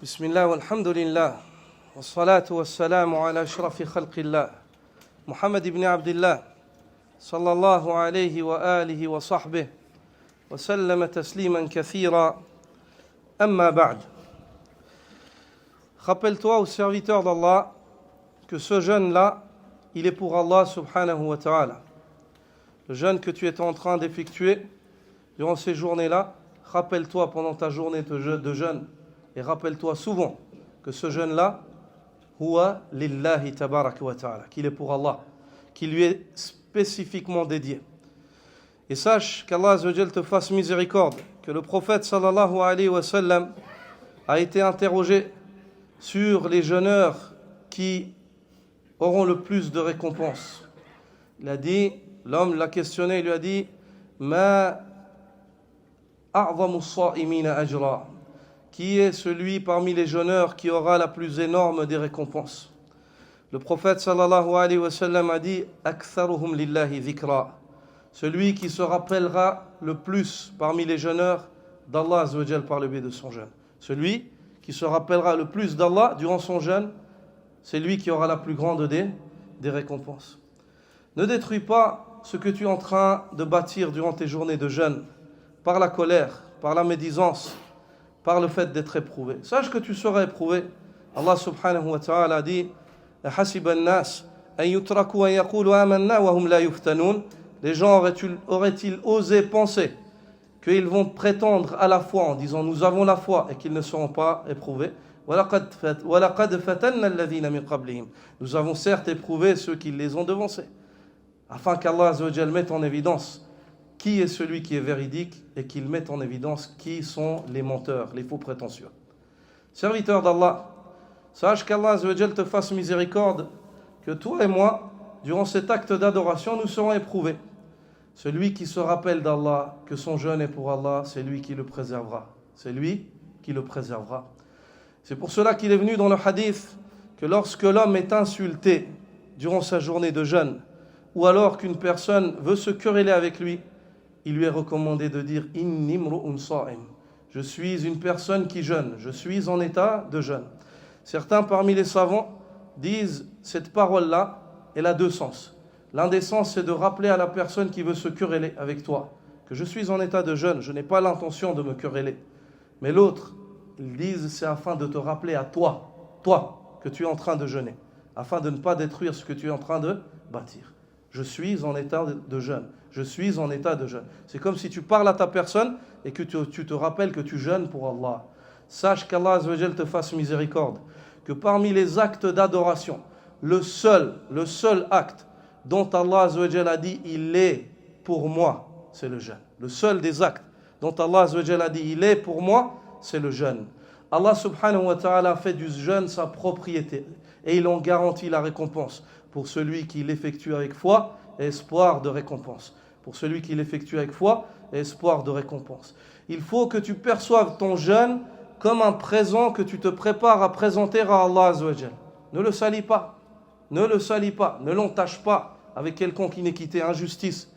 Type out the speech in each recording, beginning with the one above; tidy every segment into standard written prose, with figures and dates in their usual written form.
بسم الله والحمد لله والصلاة والسلام على أشرف خلق الله محمد بن عبد الله صلى الله عليه وآله وصحبه وسلم تسليما كثيرا أما بعد. Rappelle-toi au serviteur d'Allah que ce jeûne-là, il est pour Allah subhanahu wa ta'ala. Le jeûne que tu es en train d'effectuer durant ces journées-là, rappelle-toi pendant ta journée de jeûne et rappelle-toi souvent que ce jeûne-là, huwa lillahi tabarak wa ta'ala, qu'il est pour Allah, qu'il lui est spécifiquement dédié. Et sache qu'Allah Azza wa Jal te fasse miséricorde, que le prophète sallallahu alayhi wa sallam a été interrogé sur les jeûneurs qui auront le plus de récompenses. Il a dit, l'homme l'a questionné, il lui a dit, Ma a'zamu as-sa'imina ajra, qui est celui parmi les jeûneurs qui aura la plus énorme des récompenses? Le prophète sallallahu alayhi wa sallam a dit, Aktharuhum lillahi dhikra, celui qui se rappellera le plus parmi les jeûneurs d'Allah Azza wa Jal par le biais de son jeûne. Celui qui se rappellera le plus d'Allah durant son jeûne, c'est lui qui aura la plus grande des récompenses. Ne détruis pas ce que tu es en train de bâtir durant tes journées de jeûne, par la colère, par la médisance, par le fait d'être éprouvé. Sache que tu seras éprouvé. Allah subhanahu wa ta'ala dit, أَحَسِبَ النَّاسِ أَن يُتْرَكُوا أَن يَقُولُوا آمَنَّا وَهُمْ لَا يُفْتَنُونَ. Les gens auraient-ils osé penser qu'ils vont prétendre à la foi en disant nous avons la foi et qu'ils ne seront pas éprouvés? وَلَقَدْ فَتَنَّا الَّذِينَ مِنْ قَبْلِهِمْ. Nous avons certes éprouvé ceux qui les ont devancés, afin qu'Allah Azza wa Jal mette en évidence qui est celui qui est véridique et qu'il mette en évidence qui sont les menteurs, les faux prétentieux. Serviteur d'Allah, sache qu'Allah Azza wa Jal te fasse miséricorde, que toi et moi, durant cet acte d'adoration, nous serons éprouvés. Celui qui se rappelle d'Allah, que son jeûne est pour Allah, c'est lui qui le préservera. C'est lui qui le préservera. C'est pour cela qu'il est venu dans le hadith que lorsque l'homme est insulté durant sa journée de jeûne, ou alors qu'une personne veut se quereller avec lui, il lui est recommandé de dire « Inni mru'un sa'im » je suis une personne qui jeûne, je suis en état de jeûne. Certains parmi les savants disent cette parole-là, elle a deux sens. L'un des sens, c'est de rappeler à la personne qui veut se quereller avec toi que je suis en état de jeûne, je n'ai pas l'intention de me quereller. Mais l'autre, ils disent c'est afin de te rappeler à toi, que tu es en train de jeûner, afin de ne pas détruire ce que tu es en train de bâtir. Je suis en état de jeûne. Je suis en état de jeûne. C'est comme si tu parles à ta personne et que tu te rappelles que tu jeûnes pour Allah. Sache qu'Allah Azza wa Jal te fasse miséricorde, que parmi les actes d'adoration, le seul acte dont Allah Azza wa Jal a dit il est pour moi, c'est le jeûne. Le seul des actes dont Allah Azza wa Jal a dit il est pour moi, c'est le jeûne. Allah subhanahu wa ta'ala fait du jeûne sa propriété et il en garantit la récompense pour celui qui l'effectue avec foi et espoir de récompense. Pour celui qui l'effectue avec foi et espoir de récompense. Il faut que tu perçoives ton jeûne comme un présent que tu te prépares à présenter à Allah Azza wa Jal. Ne le salis pas, ne l'entache pas avec quelconque iniquité, injustice,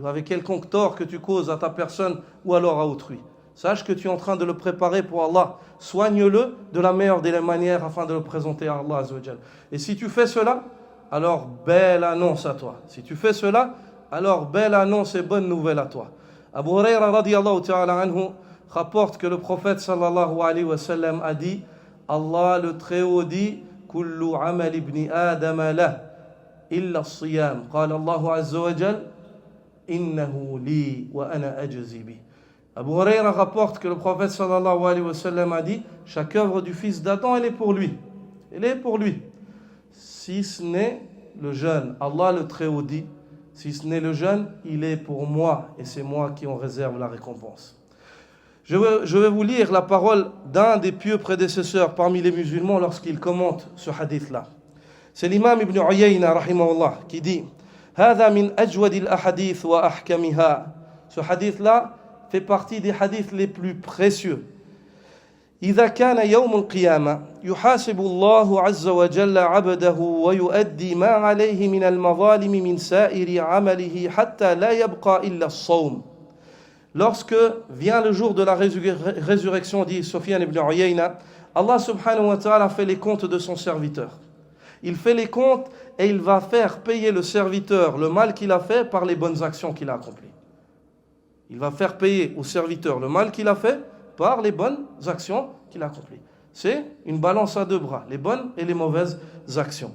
avec quelconque tort que tu causes à ta personne ou alors à autrui. Sache que tu es en train de le préparer pour Allah. Soigne-le de la meilleure des manières afin de le présenter à Allah Azza wa Jal. Et si tu fais cela, alors belle annonce à toi. Si tu fais cela, alors belle annonce et bonne nouvelle à toi. Abu Huraira radiyallahu ta'ala anhu rapporte que le prophète sallallahu alayhi wa sallam a dit, Allah le Très-Haut dit, Kullu amal ibni Adam lah, illa as-siyam. Qala Allahu azza wa jal, innahu li wa ana ajzi bi. Abu Huraira rapporte que le prophète sallallahu alayhi wa sallam a dit, chaque œuvre du fils d'Adam, elle est pour lui. Elle est pour lui. Si ce n'est le jeûne, Allah le Très-Haut dit, si ce n'est le jeûne, il est pour moi et c'est moi qui en réserve la récompense. Je vais vous lire la parole d'un des pieux prédécesseurs parmi les musulmans lorsqu'il commente ce hadith-là. C'est l'imam Ibn Uyayna rahimahullah qui dit هذا من أجود الأحاديث وأحكمها. Ce hadith-là fait partie des hadiths les plus précieux. إذا كان يوم القيامة يحاسب الله عز وجل عبده ويؤدي ما عليه من المظالم من سائر عمله حتى لا يبقى إلا الصوم. Lorsque vient le jour de la résurrection, dit Sufyan ibn Uyayna, Allah subhanahu wa ta'ala fait les comptes de son serviteur. Il fait les comptes et il va faire payer le serviteur le mal qu'il a fait par les bonnes actions qu'il a accomplies. Il va faire payer au serviteur le mal qu'il a fait par les bonnes actions qu'il a accomplies. C'est une balance à deux bras, les bonnes et les mauvaises actions.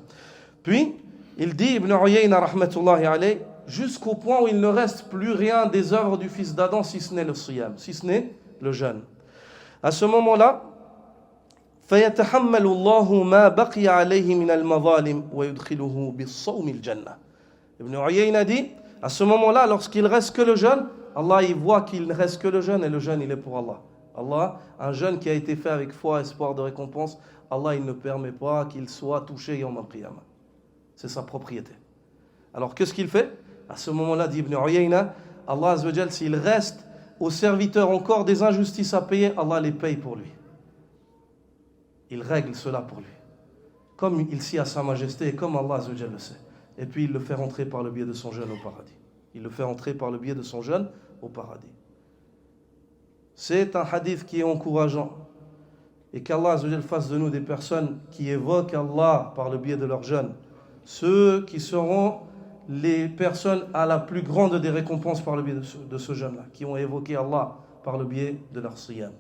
Puis, il dit, Ibn Uyayna rahmatullahi alayh, jusqu'au point où il ne reste plus rien des œuvres du fils d'Adam si ce n'est le siyam, si ce n'est le jeûne. À ce moment-là, فَيَتَحَمَّلُ اللَّهُ مَا بَقِيَ عَلَيْهِ مِنَ الْمَظَالِمِ وَيُدْخِلُهُ بِالصَّوْمِ الْجَنَّةِ. Ibn Uyayna dit, à ce moment-là, lorsqu'il reste que le jeûne, Allah il voit qu'il ne reste que le jeûne et le jeûne il est pour Allah. Allah, un jeûne qui a été fait avec foi, espoir de récompense, Allah il ne permet pas qu'il soit touché Yawm al-Qiyamah. C'est sa propriété. Alors qu'est-ce qu'il fait? À ce moment-là, dit Ibn Uyayna, Allah Azza wa Jal, s'il reste au serviteur encore des injustices à payer, Allah les paye pour lui. Il règle cela pour lui. Comme il sait à sa majesté et comme Allah Azza wa Jal le sait. Et puis il le fait rentrer par le biais de son jeûne au paradis. Il le fait rentrer par le biais de son jeûne au paradis. C'est un hadith qui est encourageant. Et qu'Allah Azza wa Jal fasse de nous des personnes qui évoquent Allah par le biais de leur jeûne. Ceux qui seront les personnes à la plus grande des récompenses par le biais de ce jeûne-là, qui ont évoqué Allah par le biais de leur siyam.